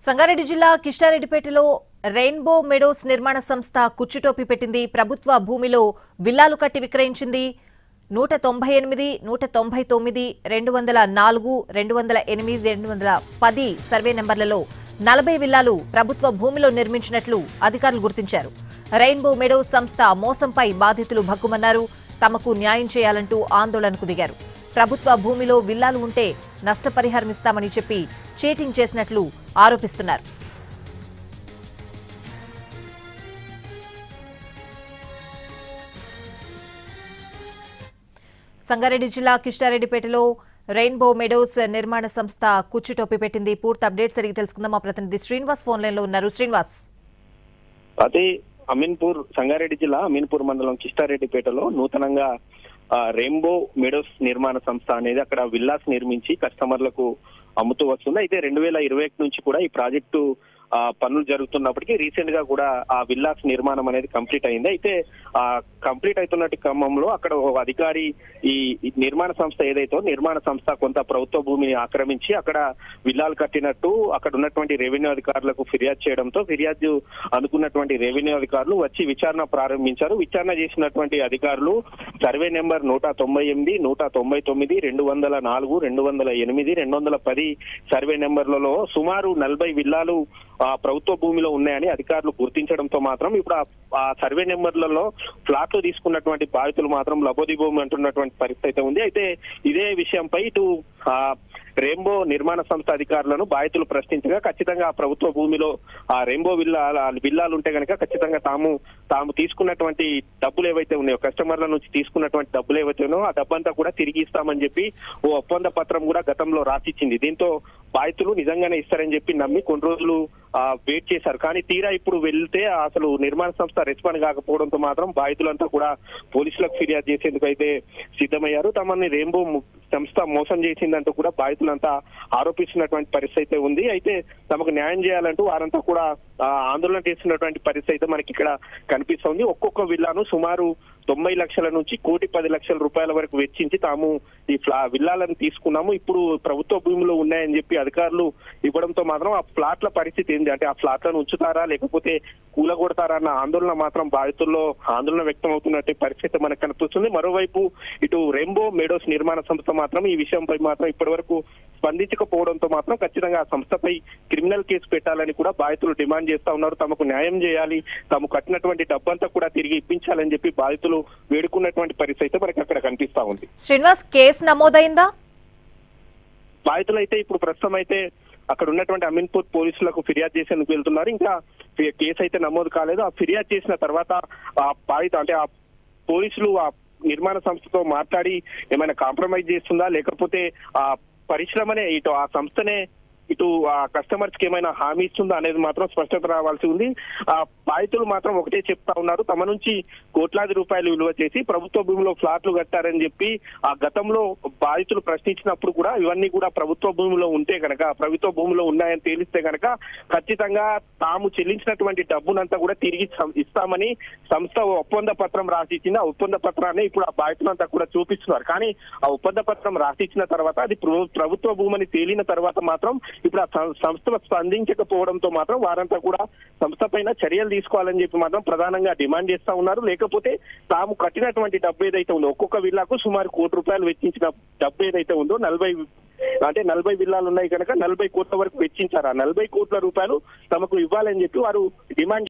సంగారెడ్డి జిల్లా కిష్టారెడ్డిపేటలో rainbow Meadows నిర్మాణ సంస్థ కుచ్చుటోపి పెట్టింది. ప్రభుత్వ భూమిలో విల్లాలు కట్టి విక్రయించింది. 198, 199, 204, 208, 210 సర్వే నెంబర్లలో 40 విల్లాలు ప్రభుత్వ భూమిలో నిర్మించినట్లు అధికారులు గుర్తించారు. రెయిన్బో మెడోస్ సంస్థ మోసంపై బాధితులు భగ్గుమన్నారు. తమకు న్యాయం చేయాలంటూ ఆందోళనకు దిగారు. ప్రభుత్వ భూమిలో విల్లాలు ఉంటే నష్టపరిహారం ఇస్తామని చెప్పి చీటింగ్ చేసినట్లు ఆరోపిస్తున్నారు. సంగారెడ్డి జిల్లా కిష్టారెడ్డిపేటలో రెయిన్బో మెడోస్ నిర్మాణ సంస్థ కుచ్చుటోపి పెట్టింది. పూర్తి అప్డేట్స్ అడిగి తెలుసుకుందాం. మా ప్రతినిధి శ్రీనివాస్ ఫోన్ లైన్ లో ఉన్నారు. శ్రీనివాస్, అదే అమీన్పూర్ సంగారెడ్డి జిల్లా అమీన్పూర్ మండలం కిష్టారెడ్డిపేటలో నూతనంగా రెయిన్బో మెడోస్ నిర్మాణ సంస్థ అనేది అక్కడ విల్లాస్ నిర్మించి కస్టమర్లకు అమ్ముతూ వస్తుంది. అయితే 2021 నుంచి కూడా ఈ ప్రాజెక్టు పనులు జరుగుతున్నప్పటికీ రీసెంట్ గా కూడా ఆ విల్లాస్ నిర్మాణం అనేది కంప్లీట్ అయింది. అయితే ఆ కంప్లీట్ అవుతున్నట్టు క్రమంలో అక్కడ ఒక అధికారి ఈ నిర్మాణ సంస్థ ఏదైతే నిర్మాణ సంస్థ కొంత ప్రభుత్వ భూమిని ఆక్రమించి అక్కడ విల్లాలు కట్టినట్టు అక్కడ ఉన్నటువంటి రెవెన్యూ అధికారులకు ఫిర్యాదు చేయడంతో ఫిర్యాదు అనుకున్నటువంటి రెవెన్యూ అధికారులు వచ్చి విచారణ ప్రారంభించారు. విచారణ చేసినటువంటి అధికారులు సర్వే నెంబర్ 198, 199, 204, 208, 210 సర్వే నెంబర్లలో సుమారు 40 విల్లాలు ప్రభుత్వ భూమిలో ఉన్నాయని అధికారులు గుర్తించడంతో మాత్రం ఇప్పుడు ఆ సర్వే నెంబర్లలో ఫ్లాట్లు తీసుకున్నటువంటి బాధితులు మాత్రం లబోదిబోమి అంటున్నటువంటి పరిస్థితి అయితే ఉంది. అయితే ఇదే విషయంపై ఇటు రెయిన్బో నిర్మాణ సంస్థ అధికారులను బాధితులు ప్రశ్నించగా ఖచ్చితంగా ఆ ప్రభుత్వ భూమిలో ఆ రెయిన్బో విల్లాలు ఉంటే కనుక ఖచ్చితంగా తాము తీసుకున్నటువంటి డబ్బులు ఏవైతే ఉన్నాయో కస్టమర్ల నుంచి తీసుకున్నటువంటి డబ్బులు ఏవైతే ఉన్నాయో ఆ డబ్బంతా కూడా తిరిగి ఇస్తామని చెప్పి ఓ ఒప్పంద పత్రం కూడా గతంలో రాసిచ్చింది. దీంతో బాధితులు నిజంగానే ఇస్తారని చెప్పి నమ్మి కొన్ని రోజులు వెయిట్ చేశారు. కానీ తీరా ఇప్పుడు వెళ్తే అసలు నిర్మాణ సంస్థ రెస్పాండ్ కాకపోవడంతో మాత్రం బాధితులంతా కూడా పోలీసులకు ఫిర్యాదు చేసేందుకు అయితే సిద్ధమయ్యారు. తమని రెయిన్బో సంస్థ మోసం చేసిందంటూ కూడా బాధితులంతా ఆరోపిస్తున్నటువంటి పరిస్థితి ఉంది. అయితే తమకు న్యాయం చేయాలంటూ వారంతా కూడా ఆందోళన చేస్తున్నటువంటి పరిస్థితి అయితే మనకి ఇక్కడ కనిపిస్తోంది. ఒక్కొక్క విల్లాను సుమారు 90 లక్షల నుంచి 1,10,00,000 రూపాయల వరకు వెచ్చించి తాము ఈ విల్లాలను తీసుకున్నాము, ఇప్పుడు ప్రభుత్వ భూమిలో ఉన్నాయని చెప్పి అధికారులు ఇవ్వడంతో మాత్రం ఆ ఫ్లాట్ల పరిస్థితి ఏంటి అంటే ఆ ఫ్లాట్లను ఉంచుతారా లేకపోతే కూలగొడతారా అన్న ఆందోళన మాత్రం బాధితుల్లో ఆందోళన వ్యక్తం అవుతున్నట్టు పరిస్థితి మనకు కనిపిస్తుంది. మరోవైపు ఇటు రెయిన్బో మెడోస్ నిర్మాణ సంస్థ మాత్రం ఈ విషయంపై మాత్రం ఇప్పటి వరకు స్పందించకపోవడంతో మాత్రం ఖచ్చితంగా ఆ సంస్థపై క్రిమినల్ కేసు పెట్టాలని కూడా బాధితులు డిమాండ్ చేస్తా ఉన్నారు. తమకు న్యాయం చేయాలి, తాము కట్టినటువంటి డబ్బంతా కూడా తిరిగి ఇప్పించాలని చెప్పి బాధితులు వేడుకున్నటువంటి పరిస్థితి మనకి అక్కడ కనిపిస్తా ఉంది. శ్రీనివాస్, కేసు నమోదైందా? బాధితులు అయితే ఇప్పుడు ప్రస్తుతం అయితే అక్కడ ఉన్నటువంటి అమీన్పూర్ పోలీసులకు ఫిర్యాదు చేసేందుకు వెళ్తున్నారు. ఇంకా కేసు అయితే నమోదు కాలేదు. ఆ ఫిర్యాదు చేసిన తర్వాత ఆ బాధిత అంటే ఆ పోలీసులు ఆ నిర్మాణ సంస్థతో మాట్లాడి ఏమైనా కాంప్రమైజ్ చేస్తుందా లేకపోతే ఆ పరిశ్రమనే ఇటు ఆ సంస్థనే ఇటు ఆ కస్టమర్స్ కి ఏమైనా హామీ ఇస్తుందా అనేది మాత్రం స్పష్టత రావాల్సి ఉంది. ఆ బాధితులు మాత్రం ఒకటే చెప్తా ఉన్నారు, తమ నుంచి కోట్లాది రూపాయలు విలువ చేసి ప్రభుత్వ భూమిలో ఫ్లాట్లు కట్టారని చెప్పి ఆ గతంలో బాధితులు ప్రశ్నించినప్పుడు కూడా ఇవన్నీ కూడా ప్రభుత్వ భూమిలో ఉంటే కనుక ప్రభుత్వ భూమిలో ఉన్నాయని తేలిస్తే కనుక ఖచ్చితంగా తాము చెల్లించినటువంటి డబ్బునంతా కూడా తిరిగి ఇస్తామని సంస్థ ఒప్పంద పత్రం రాసిచ్చింది. ఆ ఒప్పంద పత్రాన్ని ఇప్పుడు ఆ బాధితులంతా కూడా చూపిస్తున్నారు. కానీ ఆ ఒప్పంద పత్రం రాసిచ్చిన తర్వాత అది ప్రభుత్వ భూమిని తేలిన తర్వాత మాత్రం ఇప్పుడు ఆ సంస్థ స్పందించకపోవడంతో మాత్రం వారంతా కూడా సంస్థ పైన చర్యలు తీసుకోవాలని చెప్పి మాత్రం ప్రధానంగా డిమాండ్ చేస్తా ఉన్నారు. లేకపోతే తాము కట్టినటువంటి డబ్బు ఏదైతే ఉందో ఒక్కొక్క విల్లాకు సుమారు ₹1,00,00,000 వెచ్చించిన డబ్బు ఏదైతే ఉందో 40 విల్లాలు ఉన్నాయి కనుక 40 కోట్ల వరకు వెచ్చించారు. ఆ 40 కోట్ల రూపాయలు తమకు ఇవ్వాలని చెప్పి వారు డిమాండ్